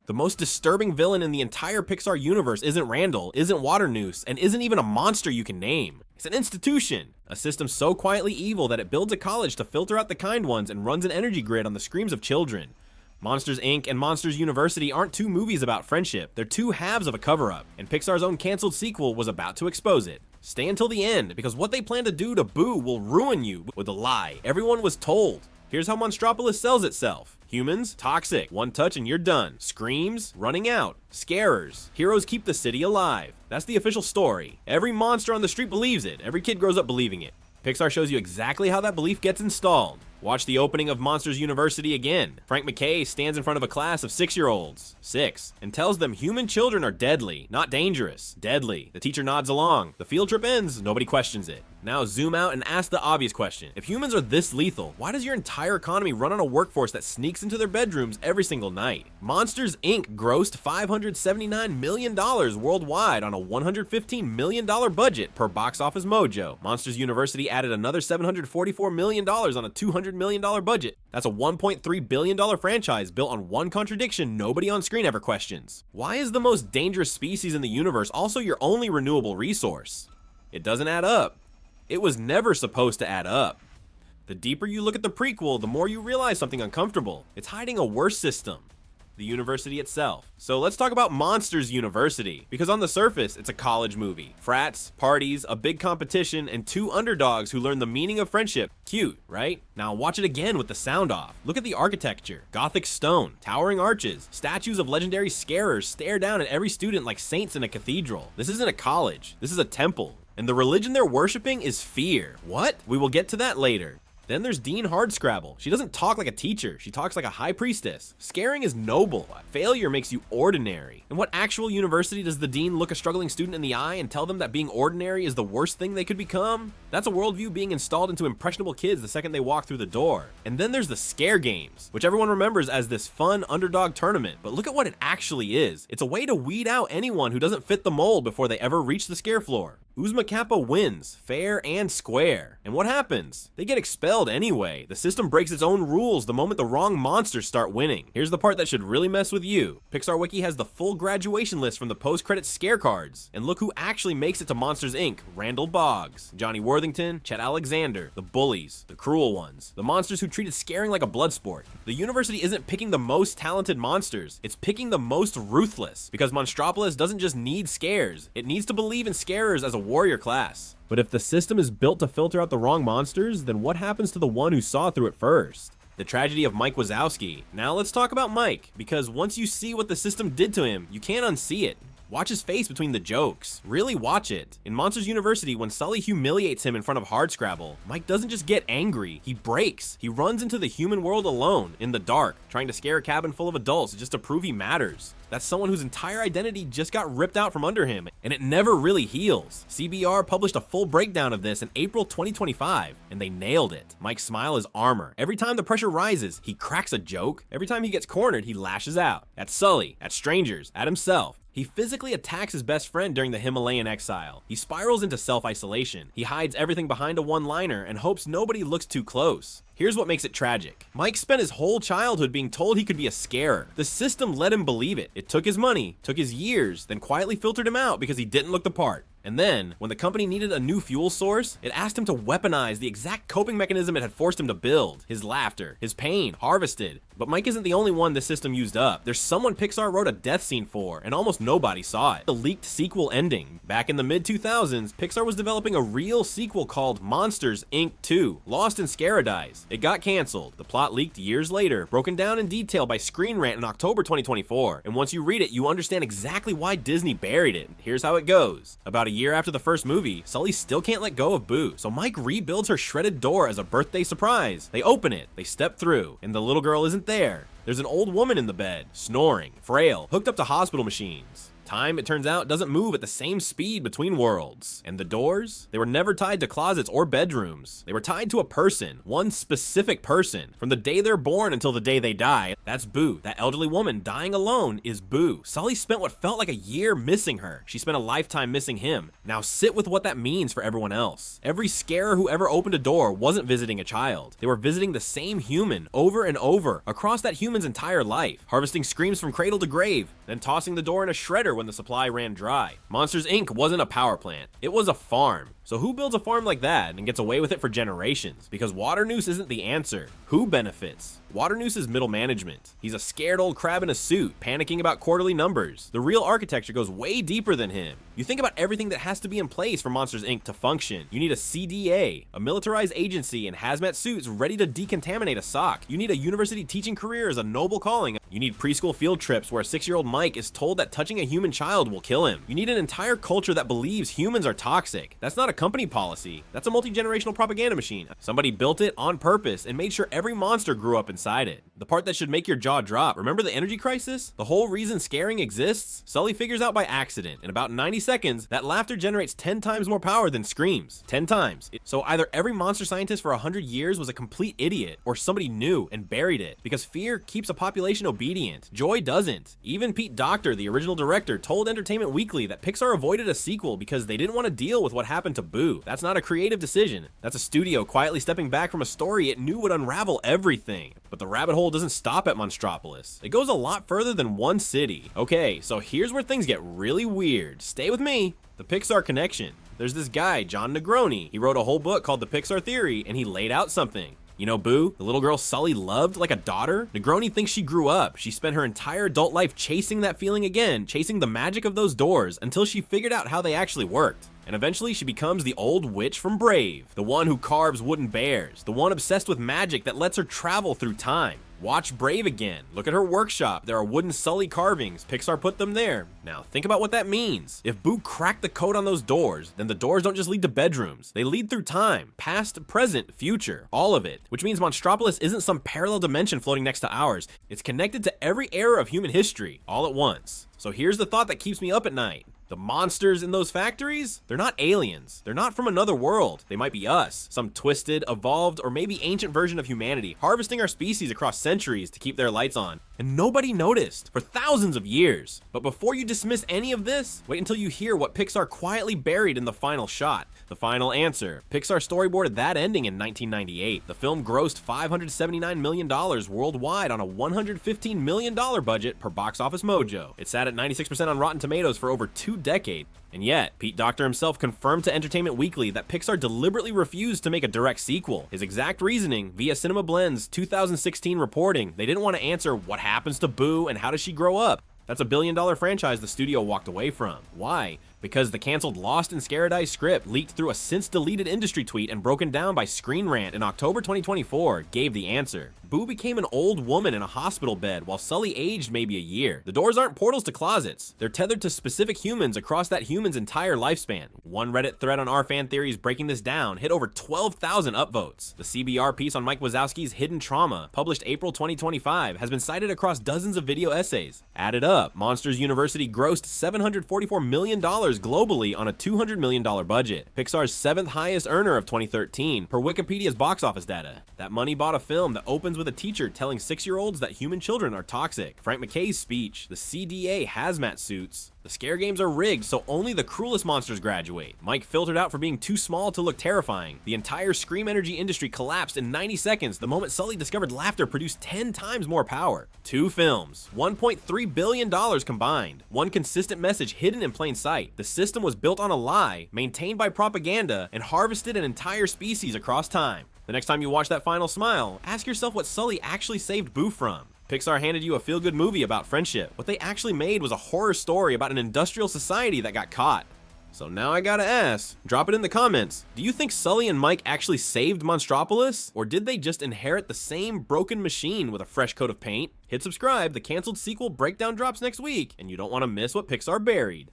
The most disturbing villain in the entire Pixar universe isn't Randall, isn't Waternoose, and isn't even a monster you can name. It's an institution, a system so quietly evil that it builds a college to filter out the kind ones and runs an energy grid on the screams of children. Monsters, Inc. and Monsters University aren't two movies about friendship, they're two halves of a cover-up, and Pixar's own canceled sequel was about to expose it. Stay until the end, because what they plan to do to Boo will ruin you with a lie everyone was told. Here's how Monstropolis sells itself. Humans, toxic, one touch and you're done. Screams, running out. Scarers, heroes keep the city alive. That's the official story. Every monster on the street believes it, every kid grows up believing it. Pixar shows you exactly how that belief gets installed. Watch the opening of Monsters University again. Frank McKay stands in front of a class of 6-year-olds, and tells them human children are deadly, not dangerous, deadly. The teacher nods along. The field trip ends, nobody questions it. Now zoom out and ask the obvious question. If humans are this lethal, why does your entire economy run on a workforce that sneaks into their bedrooms every single night? Monsters, Inc. grossed $579 million worldwide on a $115 million budget per Box Office Mojo. Monsters University added another $744 million on a $200 million budget. That's a $1.3 billion franchise built on one contradiction nobody on screen ever questions. Why is the most dangerous species in the universe also your only renewable resource? It doesn't add up. It was never supposed to add up. The deeper you look at the prequel, the more you realize something uncomfortable. It's hiding a worse system. The university itself. So let's talk about Monsters University, because on the surface, it's a college movie. Frats, parties, a big competition, and two underdogs who learn the meaning of friendship. Cute, right? Now watch it again with the sound off. Look at the architecture. Gothic stone, towering arches, statues of legendary scarers stare down at every student like saints in a cathedral. This isn't a college, this is a temple. And the religion they're worshiping is fear. What? We will get to that later. Then there's Dean Hardscrabble. She doesn't talk like a teacher, she talks like a high priestess. Scaring is noble. Failure makes you ordinary. In what actual university does the dean look a struggling student in the eye and tell them that being ordinary is the worst thing they could become? That's a worldview being installed into impressionable kids the second they walk through the door. And then there's the Scare Games, which everyone remembers as this fun underdog tournament. But look at what it actually is. It's a way to weed out anyone who doesn't fit the mold before they ever reach the scare floor. Uzma Kappa wins, fair and square. And what happens? They get expelled anyway. The system breaks its own rules the moment the wrong monsters start winning. Here's the part that should really mess with you. Pixar Wiki has the full graduation list from the post-credits scare cards. And look who actually makes it to Monsters, Inc. Randall Boggs, Johnny Worthington, Chet Alexander, the bullies, the cruel ones, the monsters who treated scaring like a blood sport. The university isn't picking the most talented monsters, it's picking the most ruthless. Because Monstropolis doesn't just need scares, it needs to believe in scarers as a warrior class. But if the system is built to filter out the wrong monsters, then what happens to the one who saw through it first? The tragedy of Mike Wazowski. Now let's talk about Mike, because once you see what the system did to him, you can't unsee it. Watch his face between the jokes. Really watch it. In Monsters University, when Sully humiliates him in front of Hardscrabble, Mike doesn't just get angry, he breaks. He runs into the human world alone, in the dark, trying to scare a cabin full of adults just to prove he matters. That's someone whose entire identity just got ripped out from under him, and it never really heals. CBR published a full breakdown of this in April 2025, and they nailed it. Mike's smile is armor. Every time the pressure rises, he cracks a joke. Every time he gets cornered, he lashes out. At Sully, at strangers, at himself. He physically attacks his best friend during the Himalayan exile. He spirals into self-isolation. He hides everything behind a one-liner and hopes nobody looks too close. Here's what makes it tragic. Mike spent his whole childhood being told he could be a scarer. The system let him believe it. It took his money, took his years, then quietly filtered him out because he didn't look the part. And then, when the company needed a new fuel source, it asked him to weaponize the exact coping mechanism it had forced him to build. His laughter, his pain, harvested. But Mike isn't the only one this system used up. There's someone Pixar wrote a death scene for, and almost nobody saw it. The leaked sequel ending. Back in the mid-2000s, Pixar was developing a real sequel called Monsters, Inc. 2, Lost in Scaradise. It got canceled. The plot leaked years later, broken down in detail by Screen Rant in October 2024. And once you read it, you understand exactly why Disney buried it. Here's how it goes. About a year after the first movie, Sully still can't let go of Boo, so Mike rebuilds her shredded door as a birthday surprise. They open it, they step through, and the little girl isn't there. There's an old woman in the bed, snoring, frail, hooked up to hospital machines. Time, it turns out, doesn't move at the same speed between worlds. And the doors? They were never tied to closets or bedrooms. They were tied to a person, one specific person. From the day they're born until the day they die, that's Boo. That elderly woman dying alone is Boo. Sully spent what felt like a year missing her. She spent a lifetime missing him. Now sit with what that means for everyone else. Every scarer who ever opened a door wasn't visiting a child. They were visiting the same human over and over across that human's entire life, harvesting screams from cradle to grave, then tossing the door in a shredder when the supply ran dry. Monsters Inc. wasn't a power plant. It was a farm. So who builds a farm like that and gets away with it for generations? Because Water Noose isn't the answer. Who benefits? Water Noose is middle management. He's a scared old crab in a suit, panicking about quarterly numbers. The real architecture goes way deeper than him. You think about everything that has to be in place for Monsters Inc. to function. You need a CDA, a militarized agency in hazmat suits ready to decontaminate a sock. You need a university teaching career as a noble calling. You need preschool field trips where a 6-year-old Mike is told that touching a human child will kill him. You need an entire culture that believes humans are toxic. That's not a company policy. That's a multi-generational propaganda machine. Somebody built it on purpose and made sure every monster grew up inside it. The part that should make your jaw drop. Remember the energy crisis? The whole reason scaring exists? Sully figures out by accident. In about 90 seconds, that laughter generates 10 times more power than screams. 10 times. So either every monster scientist for 100 years was a complete idiot, or somebody knew and buried it. Because fear keeps a population obedient. Joy doesn't. Even Pete Docter, the original director, told Entertainment Weekly that Pixar avoided a sequel because they didn't want to deal with what happened to Boo. That's not a creative decision. That's a studio quietly stepping back from a story it knew would unravel everything. But the rabbit hole doesn't stop at Monstropolis. It goes a lot further than one city. Okay, so here's where things get really weird. Stay with me. The Pixar connection. There's this guy, John Negroni. He wrote a whole book called The Pixar Theory, and he laid out something. You know Boo, the little girl Sully loved like a daughter? Negroni thinks she grew up. She spent her entire adult life chasing that feeling again, chasing the magic of those doors until she figured out how they actually worked. And eventually she becomes the old witch from Brave, the one who carves wooden bears, the one obsessed with magic that lets her travel through time. Watch Brave again. Look at her workshop. There are wooden Sully carvings. Pixar put them there. Now think about what that means. If Boo cracked the code on those doors, then the doors don't just lead to bedrooms. They lead through time. Past, present, future. All of it. Which means Monstropolis isn't some parallel dimension floating next to ours. It's connected to every era of human history, all at once. So here's the thought that keeps me up at night. The monsters in those factories? They're not aliens. They're not from another world. They might be us. Some twisted, evolved, or maybe ancient version of humanity, harvesting our species across centuries to keep their lights on. And nobody noticed for thousands of years. But before you dismiss any of this, wait until you hear what Pixar quietly buried in the final shot. The final answer. Pixar storyboarded that ending in 1998. The film grossed $579 million worldwide on a $115 million budget per Box Office Mojo. It sat at 96% on Rotten Tomatoes for over 2 decades. And yet, Pete Docter himself confirmed to Entertainment Weekly that Pixar deliberately refused to make a direct sequel. His exact reasoning, via Cinema Blend's 2016 reporting, they didn't want to answer what happens to Boo and how does she grow up. That's a billion-dollar franchise the studio walked away from. Why? Because the canceled Lost in Scaradise script, leaked through a since-deleted industry tweet and broken down by Screen Rant in October 2024, gave the answer. Boo became an old woman in a hospital bed while Sully aged maybe a year. The doors aren't portals to closets. They're tethered to specific humans across that human's entire lifespan. One Reddit thread on our fan theories breaking this down hit over 12,000 upvotes. The CBR piece on Mike Wazowski's Hidden Trauma, published April 2025, has been cited across dozens of video essays. Added up, Monsters University grossed $744 million globally on a $200 million budget. Pixar's 7th highest earner of 2013, per Wikipedia's box office data. That money bought a film that opens with a teacher telling 6-year-olds that human children are toxic. Frank McKay's speech, the CDA hazmat suits. The scare games are rigged so only the cruelest monsters graduate. Mike filtered out for being too small to look terrifying. The entire Scream Energy industry collapsed in 90 seconds the moment Sully discovered laughter produced 10 times more power. 2 films, $1.3 billion combined. One consistent message hidden in plain sight. The system was built on a lie, maintained by propaganda, and harvested an entire species across time. The next time you watch that final smile, ask yourself what Sully actually saved Boo from. Pixar handed you a feel-good movie about friendship. What they actually made was a horror story about an industrial society that got caught. So now I gotta ask, drop it in the comments, do you think Sully and Mike actually saved Monstropolis? Or did they just inherit the same broken machine with a fresh coat of paint? Hit subscribe, the canceled sequel breakdown drops next week, and you don't want to miss what Pixar buried.